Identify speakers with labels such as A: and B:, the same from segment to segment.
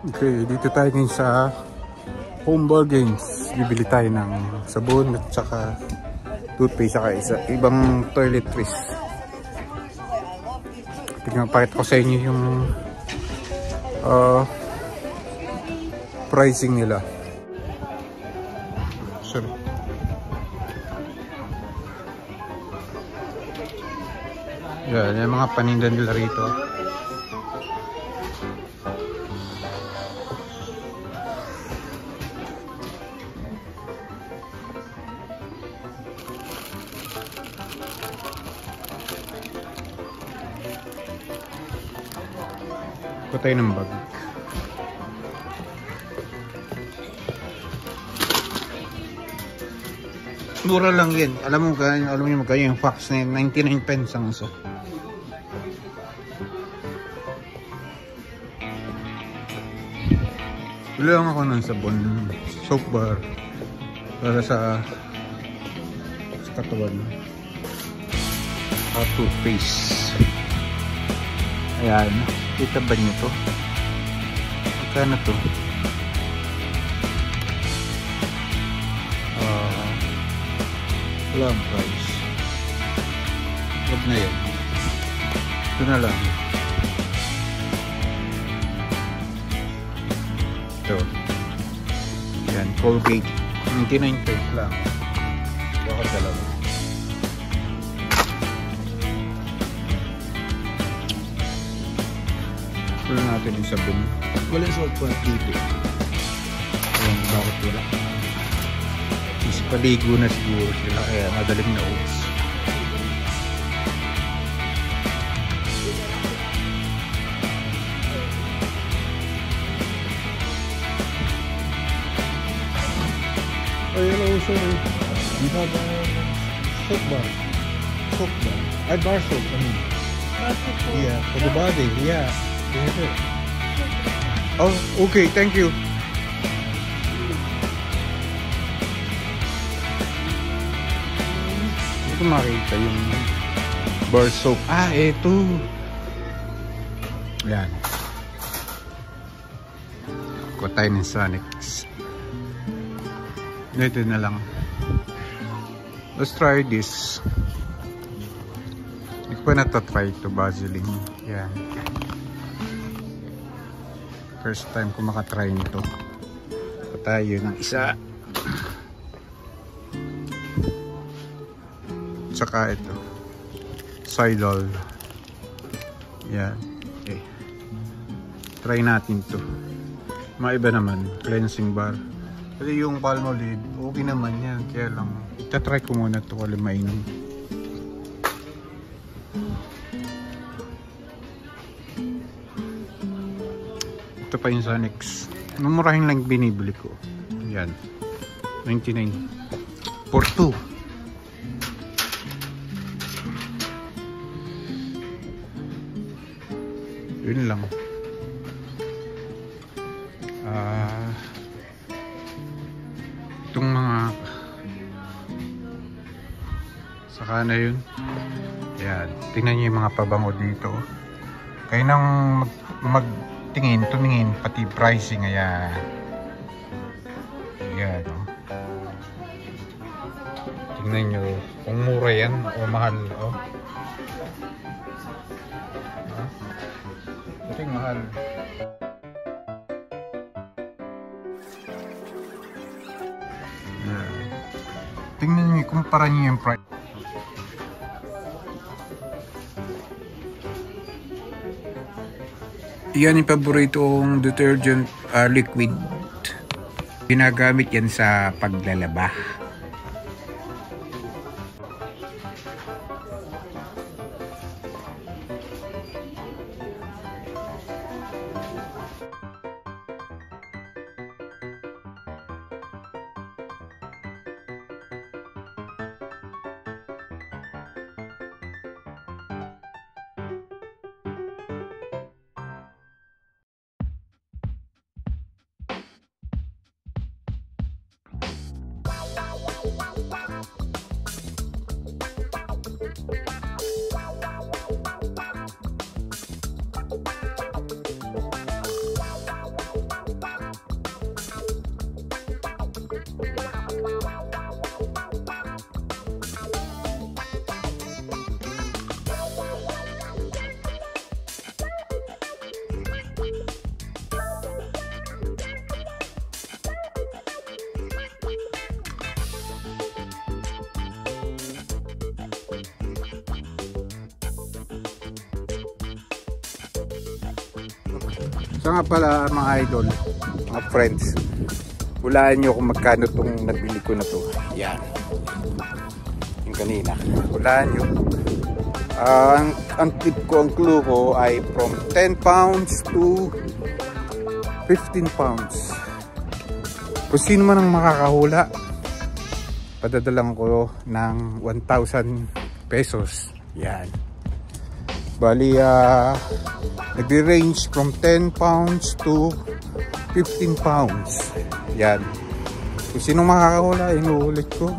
A: Okay, dito tayo ngayon sa Home Bargains. Bibili tayo ng sabon at saka toothpaste saka ibang toiletries. Tingnan, pakita ko sa inyo yung pricing nila. Sorry. Yan, yung mga paninda nila rito. Tayo ng bag. Mura lang yan. Alam mo magkano yung Fox na 99 pence ang isa. Bili lang ako ng sabon, soap bar para sa katawan. Toothpaste. Ayan. Kita ba nyo to? Magkano to? Wala ang price. Huwag na yan. Ito na lang. Ito. Yan. Colgate. 99 pesos lang. Baka dalawa. Wala natin yung sabon. Walang salt pa dito. Ayan, bakit wala? Is paligo na siguro sila kaya madaling naubos. Oh, hello, sorry. We have a soap bar. Soap bar. Bar soap, I mean. Yeah, for the body, yeah. Oh, okay, thank you. Hindi ko makita yung bar soap. Ah, eto. Yan. Kuha tayo ng Sonics. Ito na lang. Let's try this. Hindi ko pa natatry ito, Vaseline. Yan. First time ko makatry nito. Tayo ng isa. Tsaka ito. Sidol. Yan. Okay. Try natin to. Maiba naman. Cleansing bar. Kasi yung Palmolive, okay naman yan. Kaya lang, itatry ko muna ito kung mainom. Ito pa yung Sonics. Mumurahin lang binibili ko. Yan. 99. For 2. Yun lang. Itong mga saka na yun. Yan. Tingnan nyo yung mga pabango dito. Kayo nang tumingin, pati pricing, ayan. Ayan, oh. Tingnan nyo kung mura yan o mahal, oh. Ito yung mahal. Ayan. Tingnan nyo, kumpara nyo yung price. Yan yung paborito kong detergent liquid. Ginagamit yan sa paglalaba. So nga pala mga idol, mga friends, hulaan nyo kung magkano itong nabili ko na to. Yan. Yung kanina. Hulaan nyo. Ang tip ko, ang clue ko ay from 10 pounds to 15 pounds. Kung sino man ang makakahula, padadalang ko ng 1,000 pesos. Yan. Bali, nagre-range from 10 pounds to 15 pounds. Yan. Kung sino makakahula, inuulit ko.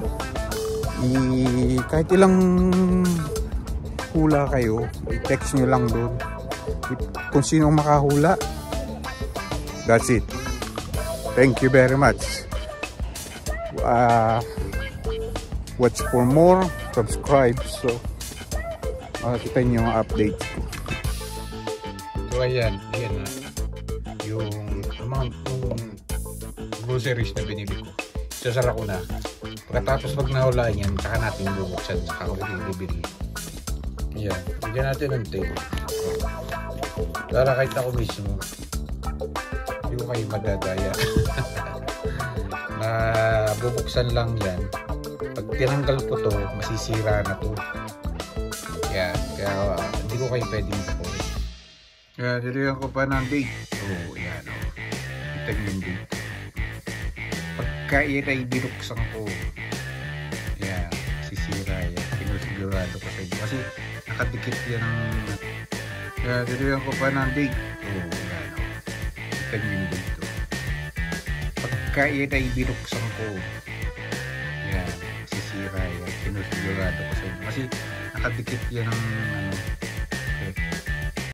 A: Kahit ilang hula kayo, i-text nyo lang doon. Kung sino makahula, that's it. Thank you very much. Watch for more, subscribe, so makikita nyo ang update ko. So ayan na yung amount ng groceries na binili ko. Sasara ko na. Pagkatapos pag nahulaan yan, saka natin bubuksan, saka ko bibili. Yan, bigyan natin ng tape. Para kahit ako mismo, hindi ko kayo madadaya. Na bubuksan lang yan. Pag tinanggal ko to, masisira na to. Yan, kaya hindi ko kayo pwedeng bukuhin. Kaya dilihan ko pa ng date. So, yan o. Itag yung date. Pagka iray binuksan ko, yan, masisira yan. Pinusigurado ko sa inyo. Kasi nakadikit yan ng... Kaya dilihan ko pa ng date. So, yan o. Itag yung date. Pagka iray binuksan ko, yan, masisira yan. Pinusigurado ko sa inyo. Kasi nakadikit yan ng ano,